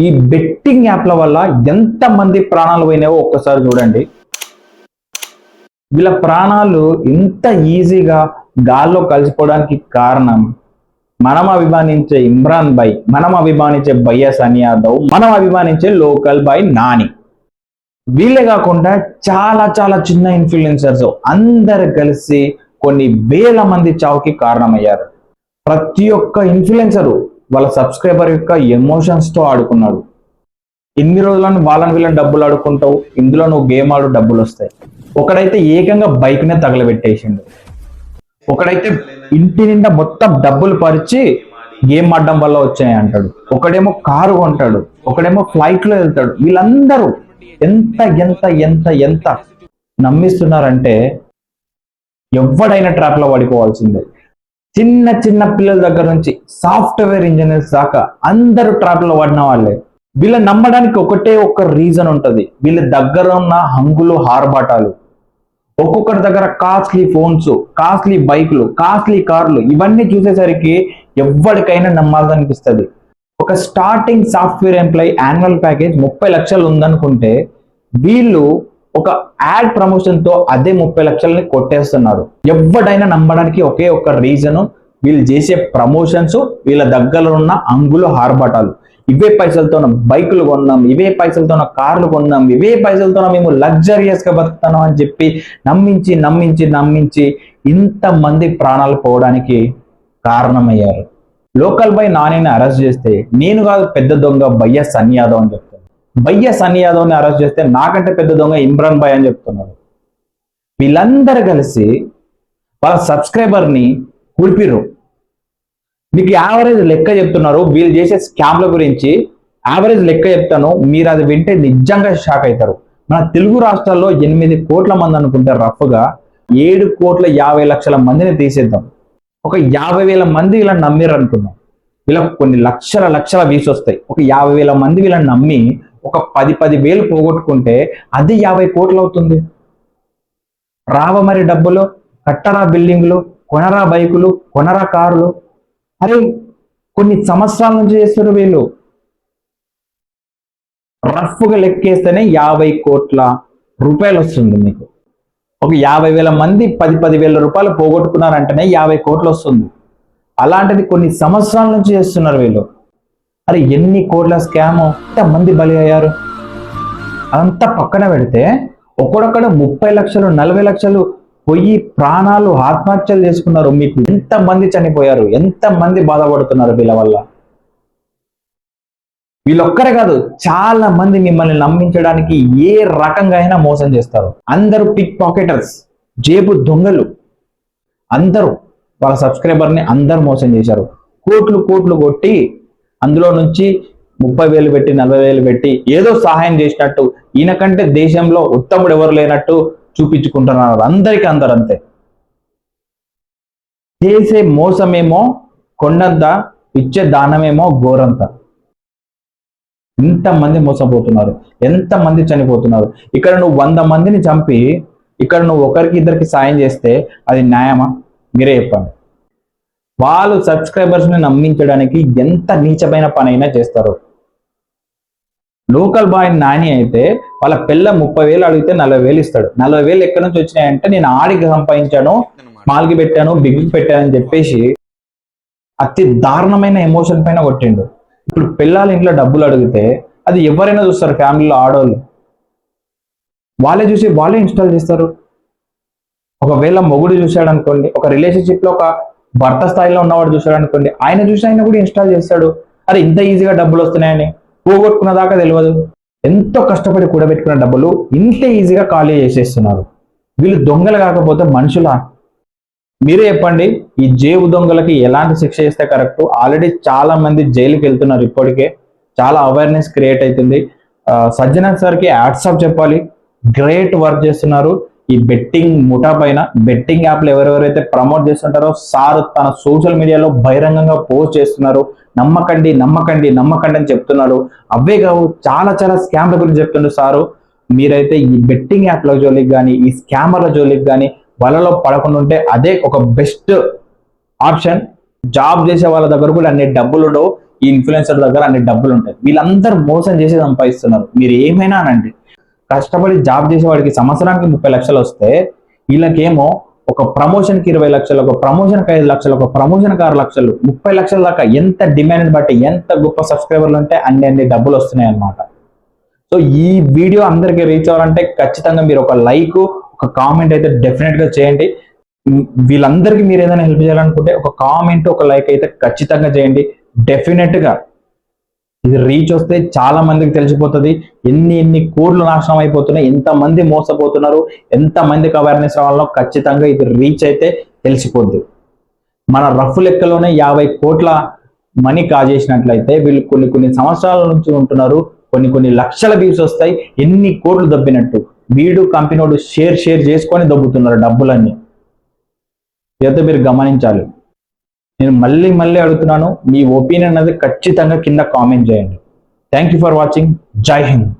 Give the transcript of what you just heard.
ఈ బెట్టింగ్ యాప్ల వల్ల ఎంత మంది ప్రాణాలు పోయినావో ఒక్కసారి చూడండి. వీళ్ళ ప్రాణాలు ఇంత ఈజీగా గాల్లో కలిసిపోవడానికి కారణం మనం అభిమానించే ఇమ్రాన్ భాయ్, మనం అభిమానించే భయ్య సన్నీ యాదవ్, మనం అభిమానించే లోకల్ బాయ్ నాని. వీళ్ళే కాకుండా చాలా చాలా చిన్న ఇన్ఫ్లుయెన్సర్స్ అందరు కలిసి కొన్ని వేల మంది చావుకి కారణమయ్యారు. ప్రతి ఒక్క ఇన్ఫ్లుయెన్సరు వాళ్ళ సబ్స్క్రైబర్ యొక్క ఎమోషన్స్ తో ఆడుకున్నాడు. ఇన్ని రోజులను వాళ్ళని వీళ్ళని డబ్బులు ఆడుకుంటావు, ఇందులో నువ్వు గేమ్ ఆడు డబ్బులు వస్తాయి. ఒకడైతే ఏకంగా బైక్ నే తగలబెట్టేసిండు, ఒకడైతే ఇంటి నిండా మొత్తం డబ్బులు పరిచి గేమ్ ఆడడం వల్ల వచ్చాయి అంటాడు, ఒకడేమో కారు కొంటాడు, ఒకడేమో ఫ్లైట్ లో వెళ్తాడు. వీళ్ళందరూ ఎంత ఎంత ఎంత ఎంత నమ్మిస్తున్నారంటే ఎవడైనా ట్రాప్ లో పడిపోవాల్సిందే. చిన్న చిన్న పిల్లల దగ్గర నుంచి సాఫ్ట్వేర్ ఇంజనీర్స్ దాకా అందరూ ట్రాప్ లో పడిన వాళ్ళే. వీళ్ళని నమ్మడానికి ఒకటే ఒక్క రీజన్ ఉంటది, వీళ్ళ దగ్గర ఉన్న హంగులు హార్బాటాలు. ఒక్కొక్కరి దగ్గర కాస్ట్లీ ఫోన్స్, కాస్ట్లీ బైక్లు, కాస్ట్లీ కార్లు, ఇవన్నీ చూసేసరికి ఎవరికైనా నమ్మాలనిపిస్తుంది. ఒక starting software employee annual package 30 లక్షలు ఉందనుకుంటే వీళ్ళు ఒక యాడ్ ప్రమోషన్ తో అదే 30 లక్షలని కొట్టేస్తున్నారు. ఎవడైనా నమ్మడానికి ఒకే ఒక రీజన్, వీళ్ళు చేసే ప్రమోషన్స్, వీళ్ళ దగ్గర ఉన్న అంగులు హార్బాటాలు. ఇవే పైసలతో బైకులు కొన్నాం, ఇవే పైసలతో కార్లు కొన్నాం, ఇవే పైసలతో మేము లగ్జరియస్ గా బతుకుతున్నాం అని చెప్పి నమ్మించి నమ్మించి నమ్మించి ఇంతమంది ప్రాణాలు పోవడానికి కారణమయ్యారు. లోకల్ బాయ్ నానిని అరెస్ట్ చేస్తే నేను కాదు పెద్ద దొంగ భయ్య సన్నీ యాదవ్ అని చెప్తాను. భయ్య సన్నీ యాదవ్ని అరెస్ట్ చేస్తే నాకంటే పెద్ద దొంగ ఇమ్రాన్ భాయ్ అని చెప్తున్నారు. వీళ్ళందరూ కలిసి వాళ్ళ సబ్స్క్రైబర్ని కుడిపిర్రు. మీకు యావరేజ్ లెక్క చెప్తున్నారు, వీళ్ళు చేసే స్కామ్ల గురించి యావరేజ్ లెక్క చెప్తాను, మీరు అది వింటే నిజంగా షాక్ అవుతారు. మన తెలుగు రాష్ట్రాల్లో 8 కోట్ల మంది అనుకుంటే రఫ్గా 7,50,00,000 మందిని తీసేద్దాం. ఒక 50,000 మంది వీళ్ళని నమ్మిర్రు అనుకుందాం. వీళ్ళకి కొన్ని లక్షల వ్యూస్ వస్తాయి. ఒక 50,000 మంది వీళ్ళని నమ్మి ఒక 10,000 పోగొట్టుకుంటే అది 50 కోట్లు అవుతుంది. రావ మరి డబ్బులు, కట్టరా బిల్డింగ్లు, కొనరా బైకులు, కొనరా కారులు. అరే కొన్ని సంవత్సరాల నుంచి చేస్తారు వీళ్ళు. రఫ్గా లెక్కేస్తేనే 50 కోట్ల రూపాయలు వస్తుంది మీకు. ఒక 50,000 మంది 10,000 రూపాయలు పోగొట్టుకున్నారంటేనే 50 కోట్లు వస్తుంది. అలాంటిది కొన్ని సంవత్సరాల నుంచి చేస్తున్నారు వీళ్ళు. అరే ఎన్ని కోట్ల స్కామ్, ఎంతమంది బలి అయ్యారు. అదంతా పక్కన పెడితే ఒకడొక్కడ 30 లక్షలు 40 లక్షలు పోయి ప్రాణాలు ఆత్మహత్యలు చేసుకున్నారు. మీకు ఎంతమంది చనిపోయారు, ఎంతమంది బాధపడుతున్నారు వీళ్ళ వల్ల. వీళ్ళొక్కరే కాదు, చాలా మంది మిమ్మల్ని నమ్మించడానికి ఏ రకంగా అయినా మోసం చేస్తారు. అందరూ పిక్ పాకెటర్స్, జేబు దొంగలు. అందరూ వాళ్ళ సబ్స్క్రైబర్ని అందరూ మోసం చేశారు. కోట్లు కోట్లు కొట్టి అందులో నుంచి 30,000 పెట్టి 40,000 పెట్టి ఏదో సహాయం చేసినట్టు, ఈయనకంటే దేశంలో ఉత్తముడు ఎవరు లేనట్టు చూపించుకుంటున్నారు. అందరికీ అందరు అంతే. చేసే మోసమేమో కొండంత, ఇచ్చే దానమేమో గోరంత. ఎంతమంది మోసపోతున్నారు, ఎంతమంది చనిపోతున్నారు. ఇక్కడ నువ్వు 100 మందిని చంపి ఇక్కడ నువ్వు ఒకరికి ఇద్దరికి సాయం చేస్తే అది న్యాయమా? మీరే చెప్పండి. వాళ్ళు సబ్స్క్రైబర్స్ ని నమ్మించడానికి ఎంత నీచమైన పని అయినా చేస్తారు. లోకల్ బాయ్ నాని అయితే వాళ్ళ పిల్ల 30,000 అడిగితే 40,000 ఇస్తాడు. 40,000 ఎక్కడి నుంచి వచ్చినాయంటే నేను ఆడికి సంపాదించాను, మాల్కి పెట్టాను, బిగ్కి పెట్టాను అని చెప్పేసి అతి దారుణమైన ఎమోషన్ పైన కొట్టిండు. ఇప్పుడు పిల్లలు ఇంట్లో డబ్బులు అడిగితే అది ఎవరైనా చూస్తారు, ఫ్యామిలీలో ఆడవాళ్ళు వాళ్ళే చూసి వాళ్ళే ఇన్స్టాల్ చేస్తారు. ఒకవేళ మొగుడు చూశాడు అనుకోండి, ఒక రిలేషన్షిప్ లో ఒక భర్త స్థాయిలో ఉన్నవాడు చూశాడు అనుకోండి, ఆయన చూసి ఆయన కూడా ఇన్స్టాల్ చేస్తాడు. అరే ఇంత ఈజీగా డబ్బులు వస్తున్నాయని పోగొట్టుకున్న దాకా తెలియదు. ఎంతో కష్టపడి కూడబెట్టుకున్న డబ్బులు ఇంత ఈజీగా ఖాళీ చేసేస్తున్నారు. వీళ్ళు దొంగలు కాకపోతే మనుషులా? మీరే చెప్పండి. ఈ జేబు దొంగలకి ఎలాంటి శిక్ష ఇస్తే కరెక్ట్? ఆల్రెడీ చాలా మంది జైలుకి వెళ్తున్నారు. ఇప్పటికే చాలా అవేర్నెస్ క్రియేట్ అవుతుంది. సజ్జనార్ సార్కి యాడ్సాప్ చెప్పాలి, గ్రేట్ వర్క్ చేస్తున్నారు. ఈ బెట్టింగ్ ముఠా పైన, బెట్టింగ్ యాప్లు ఎవరెవరైతే ప్రమోట్ చేస్తుంటారో సార్ తన సోషల్ మీడియాలో బహిరంగంగా పోస్ట్ చేస్తున్నారు. నమ్మకండి నమ్మకండి నమ్మకండి అని చెప్తున్నాడు. అవే కావు చాలా చాలా స్కామ్ల గురించి చెప్తుండ్రు సారు. మీరైతే ఈ బెట్టింగ్ యాప్ల జోలికి కానీ, ఈ స్కామర్ల జోలికి కానీ వాళ్ళలో పడకుండా ఉంటే అదే ఒక బెస్ట్ ఆప్షన్. జాబ్ చేసే వాళ్ళ దగ్గర కూడా అన్ని డబ్బులు ఉండవు. ఈ ఇన్ఫ్లుయెన్సర్ దగ్గర అన్ని డబ్బులు ఉంటాయి. వీళ్ళందరూ మోసం చేసి సంపాదిస్తున్నారు. మీరు ఏమైనా అనండి, కష్టపడి జాబ్ చేసేవాడికి సంవత్సరానికి 30 లక్షలు వస్తే వీళ్ళకేమో ఒక ప్రమోషన్కి 20 లక్షలు, ఒక ప్రమోషన్కి 5 లక్షలు, ఒక ప్రమోషన్కి 6 లక్షలు, 30 లక్షల దాకా ఎంత డిమాండ్ బట్టి ఎంత గొప్ప సబ్స్క్రైబర్లు ఉంటే అన్ని డబ్బులు వస్తున్నాయి అన్నమాట. సో ఈ వీడియో అందరికీ రీచ్ అవ్వాలంటే ఖచ్చితంగా మీరు ఒక లైక్, ఒక కామెంట్ అయితే డెఫినెట్ గా చేయండి. వీళ్ళందరికీ మీరు ఏదైనా హెల్ప్ చేయాలనుకుంటే ఒక కామెంట్, ఒక లైక్ అయితే ఖచ్చితంగా చేయండి. డెఫినెట్ గా ఇది రీచ్ వస్తే చాలా మందికి తెలిసిపోతుంది ఎన్ని కోట్లు నాశనం అయిపోతున్నాయి, ఎంత మంది మోసపోతున్నారు, ఎంత మందికి అవేర్నెస్ రావాలో ఖచ్చితంగా ఇది రీచ్ అయితే తెలిసిపోద్ది. మన రఫ్ లెక్కలోనే 50 కోట్ల మనీ కాజేసినట్లయితే వీళ్ళు కొన్ని సంవత్సరాల నుంచి ఉంటున్నారు, కొన్ని లక్షల వ్యూస్ వస్తాయి, ఎన్ని కోట్లు దబ్బినట్టు. వీడు కంపెనీ షేర్ చేసుకొని దబ్బుతున్నారు డబ్బులన్నీ. ఇదైతే మీరు గమనించాలి. నేను మళ్ళీ అడుగుతున్నాను, మీ ఒపీనియన్ అనేది ఖచ్చితంగా కింద కామెంట్ చేయండి. Thank you for watching. జై హింద్.